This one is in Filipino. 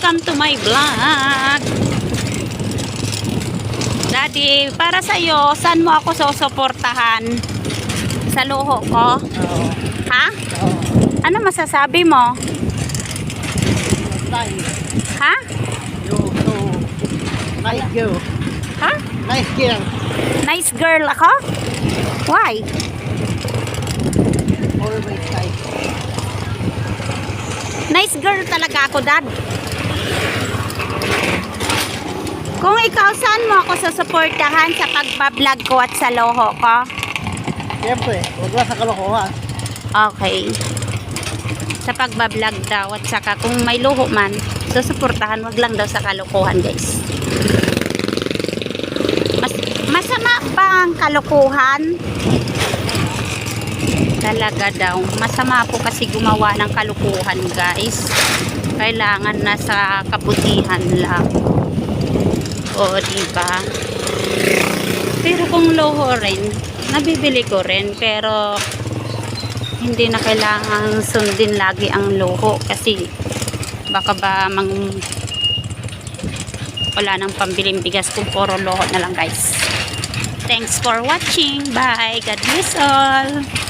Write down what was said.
welcome to my vlog. Daddy, para sa'yo, saan mo ako susuportahan? Sa luho ko? Oo. Ha? Oo. Ano masasabi mo? Nice. Ha? Nice girl. Ha? Nice girl. Nice girl ako? Why? Always nice. Nice girl talaga ako, Dad. Kung ikaw, saan mo ako susuportahan sa pagbablog ko at sa loho ko? Siyempre, huwag lang sa kalokohan. Okay. Sa pagbablog daw at saka kung may luho man, susuportahan, wag lang daw sa kalokohan, guys. Masama ba ang kalokohan? Talaga daw. Masama po kasi gumawa ng kalokohan, guys. Kailangan nasa kabutihan lang. O, diba? Pero kung loho rin, nabibili ko rin, pero hindi na kailangan sundin lagi ang loho kasi baka ba wala nang pambiling bigas kung puro loho na lang, guys. Thanks for watching. Bye. God bless all.